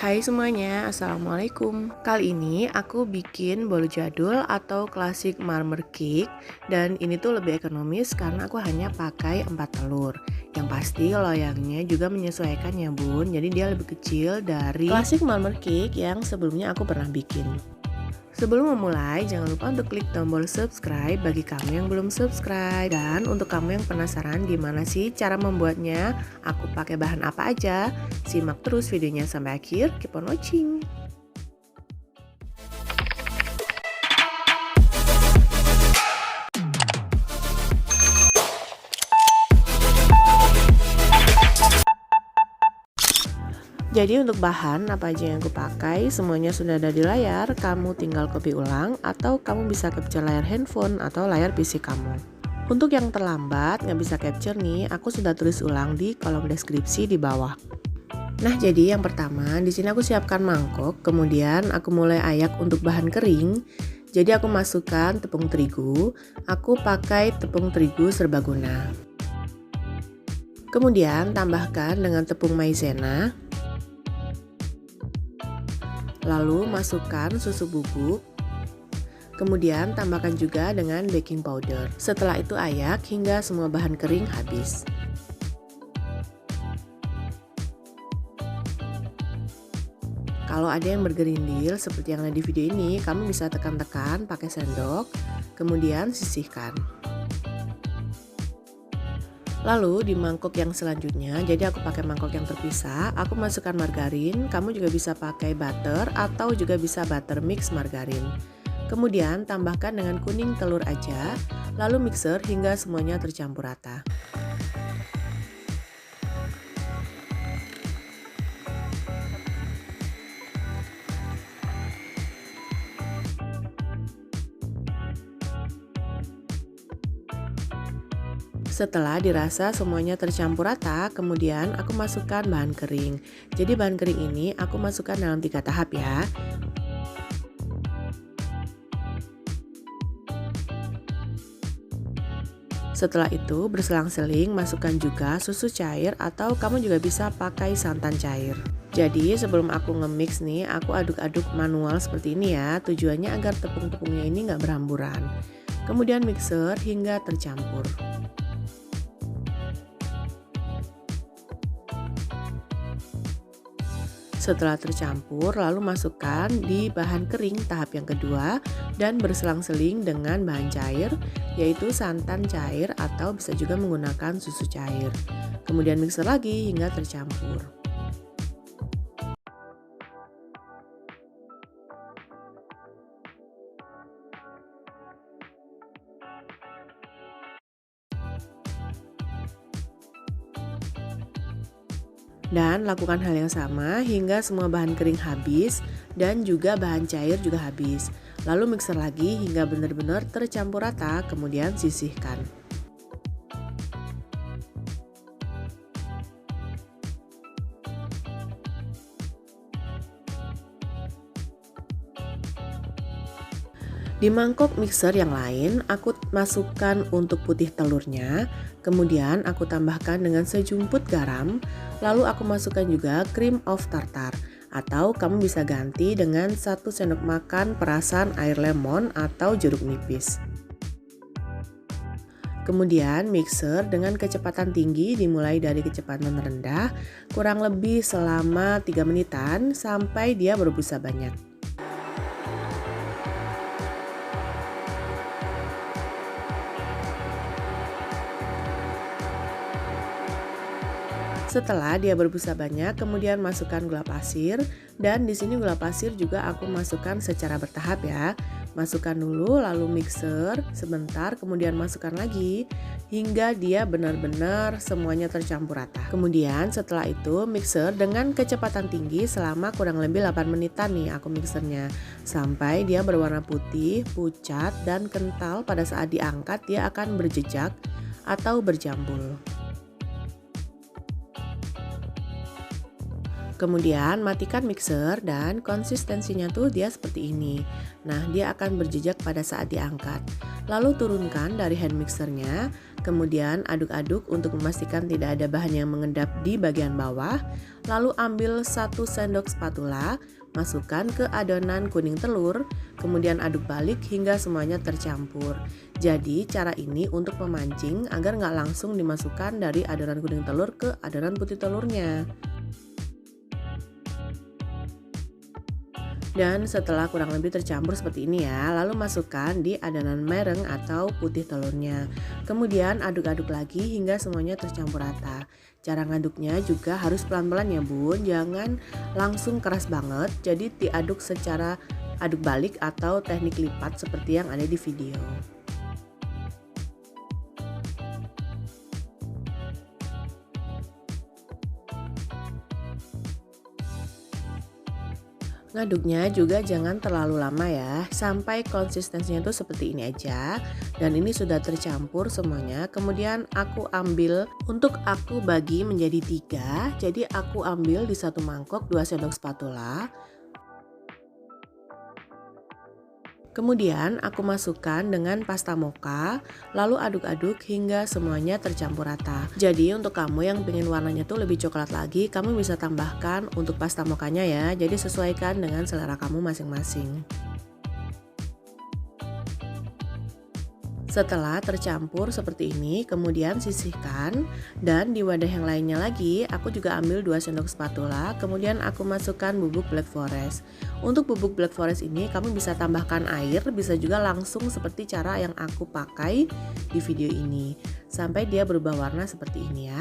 Hai semuanya, Assalamualaikum. Kali ini aku bikin bolu jadul atau klasik marmer cake. Dan ini tuh lebih ekonomis karena aku hanya pakai 4 telur. Yang pasti loyangnya juga menyesuaikan ya bun. Jadi dia lebih kecil dari klasik marmer cake yang sebelumnya aku pernah bikin. Sebelum memulai, jangan lupa untuk klik tombol subscribe bagi kamu yang belum subscribe. Dan untuk kamu yang penasaran gimana sih cara membuatnya, aku pakai bahan apa aja, simak terus videonya sampai akhir, keep on watching. Jadi untuk bahan apa aja yang aku pakai semuanya sudah ada di layar, kamu tinggal copy ulang atau kamu bisa capture layar handphone atau layar PC kamu. Untuk yang terlambat nggak bisa capture nih, aku sudah tulis ulang di kolom deskripsi di bawah. Nah jadi yang pertama di sini aku siapkan mangkok, kemudian aku mulai ayak untuk bahan kering. Jadi aku masukkan tepung terigu, aku pakai tepung terigu serbaguna. Kemudian tambahkan dengan tepung maizena. Lalu masukkan susu bubuk, kemudian tambahkan juga dengan baking powder. Setelah itu ayak hingga semua bahan kering habis. Kalau ada yang bergerindil seperti yang ada di video ini, kamu bisa tekan-tekan pakai sendok, kemudian sisihkan. Lalu di mangkok yang selanjutnya, jadi aku pakai mangkok yang terpisah, aku masukkan margarin, kamu juga bisa pakai butter atau juga bisa butter mix margarin. Kemudian tambahkan dengan kuning telur aja, lalu mixer hingga semuanya tercampur rata. Setelah dirasa semuanya tercampur rata, kemudian aku masukkan bahan kering. Jadi bahan kering ini aku masukkan dalam 3 tahap ya. Setelah itu berselang-seling masukkan juga susu cair atau kamu juga bisa pakai santan cair. Jadi sebelum aku nge-mix nih, aku aduk-aduk manual seperti ini ya. Tujuannya agar tepung-tepungnya ini nggak berhamburan. Kemudian mixer hingga tercampur. Setelah tercampur, lalu masukkan di bahan kering tahap yang kedua dan berselang-seling dengan bahan cair, yaitu santan cair atau bisa juga menggunakan susu cair. Kemudian mixer lagi hingga tercampur. Dan lakukan hal yang sama hingga semua bahan kering habis dan juga bahan cair juga habis. Lalu mixer lagi hingga benar-benar tercampur rata, kemudian sisihkan. Di mangkok mixer yang lain, aku masukkan untuk putih telurnya, kemudian aku tambahkan dengan sejumput garam, lalu aku masukkan juga cream of tartar, atau kamu bisa ganti dengan 1 sendok makan perasan air lemon atau jeruk nipis. Kemudian mixer dengan kecepatan tinggi dimulai dari kecepatan rendah, kurang lebih selama 3 menitan sampai dia berbusa banyak. Setelah dia berbusa banyak, kemudian masukkan gula pasir dan di sini gula pasir juga aku masukkan secara bertahap ya. Masukkan dulu lalu mixer sebentar, kemudian masukkan lagi hingga dia benar-benar semuanya tercampur rata. Kemudian setelah itu mixer dengan kecepatan tinggi selama kurang lebih 8 menitan nih aku mixernya. Sampai dia berwarna putih, pucat dan kental. Pada saat diangkat dia akan berjejak atau berjambul. Kemudian matikan mixer dan konsistensinya tuh dia seperti ini. Nah, dia akan berjejak pada saat diangkat. Lalu turunkan dari hand mixernya, kemudian aduk-aduk untuk memastikan tidak ada bahan yang mengendap di bagian bawah. Lalu ambil 1 sendok spatula, masukkan ke adonan kuning telur, kemudian aduk balik hingga semuanya tercampur. Jadi cara ini untuk memancing agar nggak langsung dimasukkan dari adonan kuning telur ke adonan putih telurnya. Dan setelah kurang lebih tercampur seperti ini ya, lalu masukkan di adonan mereng atau putih telurnya. Kemudian aduk-aduk lagi hingga semuanya tercampur rata. Cara ngaduknya juga harus pelan-pelan ya bun, jangan langsung keras banget. Jadi diaduk secara aduk balik atau teknik lipat seperti yang ada di video. Ngaduknya juga jangan terlalu lama ya, sampai konsistensinya tuh seperti ini aja. Dan ini sudah tercampur semuanya. Kemudian aku ambil, untuk aku bagi menjadi 3. Jadi aku ambil di satu mangkok 2 sendok spatula. Kemudian aku masukkan dengan pasta mocha, lalu aduk-aduk hingga semuanya tercampur rata. Jadi untuk kamu yang pengen warnanya tuh lebih coklat lagi, kamu bisa tambahkan untuk pasta mochanya ya. Jadi sesuaikan dengan selera kamu masing-masing. Setelah tercampur seperti ini, kemudian sisihkan, dan di wadah yang lainnya lagi aku juga ambil 2 sendok spatula, kemudian aku masukkan bubuk black forest. Untuk bubuk black forest ini kamu bisa tambahkan air, bisa juga langsung seperti cara yang aku pakai di video ini, sampai dia berubah warna seperti ini ya.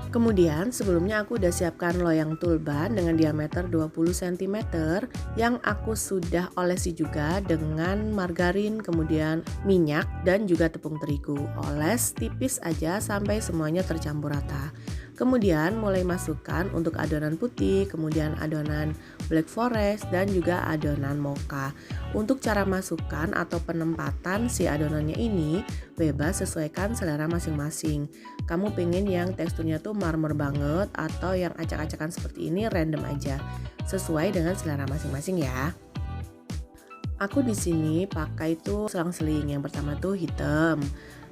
Kemudian sebelumnya aku udah siapkan loyang tulban dengan diameter 20 cm yang aku sudah olesi juga dengan margarin, kemudian minyak dan juga tepung terigu. Oles tipis aja sampai semuanya tercampur rata. Kemudian mulai masukkan untuk adonan putih, kemudian adonan black forest dan juga adonan mocha. Untuk cara masukkan atau penempatan si adonannya ini bebas, sesuaikan selera masing-masing. Kamu pengen yang teksturnya tuh marmer banget atau yang acak-acakan seperti ini, random aja. Sesuai dengan selera masing-masing ya. Aku di sini pakai tuh selang-seling. Yang pertama tuh hitam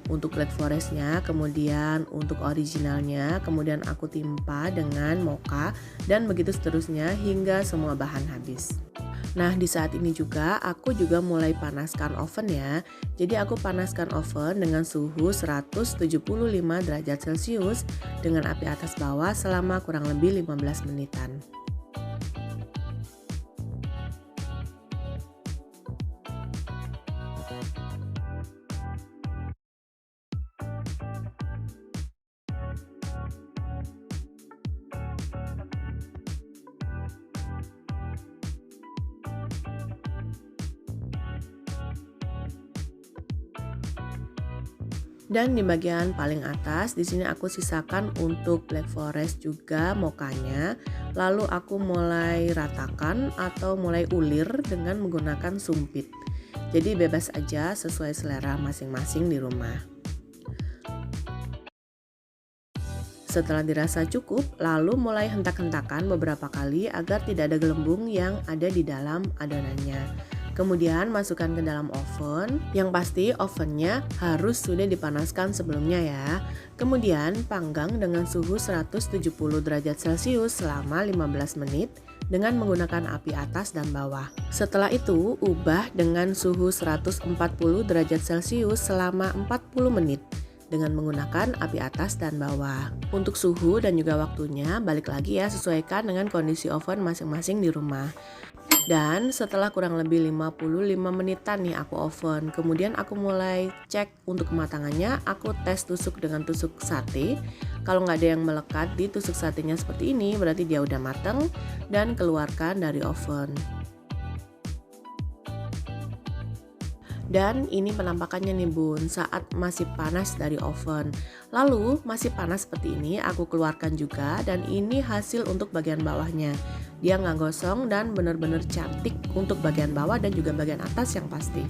untuk black forestnya, kemudian untuk originalnya, kemudian aku timpa dengan mocha dan begitu seterusnya hingga semua bahan habis. Nah di saat ini juga aku juga mulai panaskan oven ya. Jadi aku panaskan oven dengan suhu 175 derajat Celcius dengan api atas bawah selama kurang lebih 15 menitan. Dan di bagian paling atas di sini aku sisakan untuk black forest juga mochanya. Lalu aku mulai ratakan atau mulai ulir dengan menggunakan sumpit. Jadi bebas aja sesuai selera masing-masing di rumah. Setelah dirasa cukup, lalu mulai hentak-hentakan beberapa kali agar tidak ada gelembung yang ada di dalam adonannya. Kemudian masukkan ke dalam oven, yang pasti ovennya harus sudah dipanaskan sebelumnya ya. Kemudian panggang dengan suhu 170 derajat Celcius selama 15 menit dengan menggunakan api atas dan bawah. Setelah itu ubah dengan suhu 140 derajat Celcius selama 40 menit dengan menggunakan api atas dan bawah. Untuk suhu dan juga waktunya balik lagi ya, sesuaikan dengan kondisi oven masing-masing di rumah. Dan setelah kurang lebih 55 menitan nih aku oven, kemudian aku mulai cek untuk kematangannya. Aku tes tusuk dengan tusuk sate. Kalau nggak ada yang melekat di tusuk satenya seperti ini, berarti dia udah mateng, dan keluarkan dari oven. Dan ini penampakannya nih bun saat masih panas dari oven. Lalu masih panas seperti ini aku keluarkan juga, dan ini hasil untuk bagian bawahnya. Dia nggak gosong dan bener-bener cantik untuk bagian bawah dan juga bagian atas yang pasti.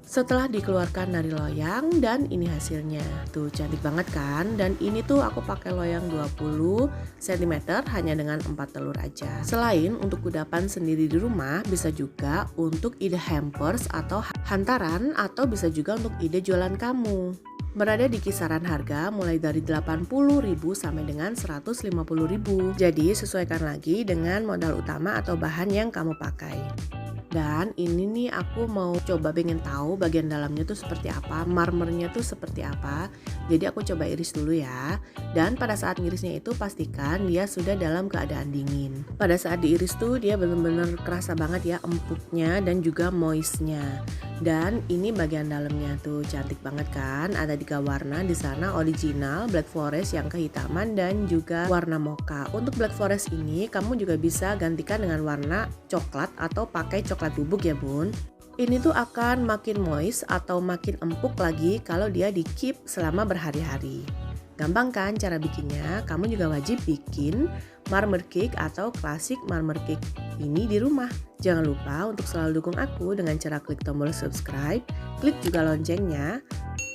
Setelah dikeluarkan dari loyang dan ini hasilnya. Tuh cantik banget kan? Dan ini tuh aku pakai loyang 20 cm hanya dengan 4 telur aja. Selain untuk kudapan sendiri di rumah, bisa juga untuk ide hampers atau hantaran atau bisa juga untuk ide jualan kamu. Berada di kisaran harga mulai dari 80.000 sampai dengan 150.000. Jadi sesuaikan lagi dengan modal utama atau bahan yang kamu pakai. Dan ini nih aku mau coba pengen tahu bagian dalamnya tuh seperti apa, marmernya tuh seperti apa. Jadi aku coba iris dulu ya. Dan pada saat ngirisnya itu pastikan dia sudah dalam keadaan dingin. Pada saat diiris tuh dia benar-benar kerasa banget ya empuknya dan juga moistnya. Dan ini bagian dalamnya tuh cantik banget kan. Ada 3 warna di sana, original, black forest yang kehitaman dan juga warna mocha. Untuk black forest ini kamu juga bisa gantikan dengan warna coklat atau pakai coklat bubuk ya bun. Ini tuh akan makin moist atau makin empuk lagi kalau dia di keep selama berhari-hari. Gampang kan cara bikinnya? Kamu juga wajib bikin marmer cake atau klasik marmer cake ini di rumah. Jangan lupa untuk selalu dukung aku dengan cara klik tombol subscribe, klik juga loncengnya,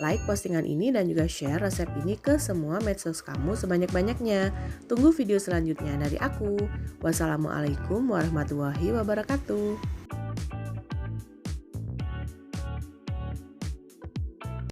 like postingan ini dan juga share resep ini ke semua medsos kamu sebanyak-banyaknya. Tunggu video selanjutnya dari aku. Wassalamualaikum warahmatullahi wabarakatuh.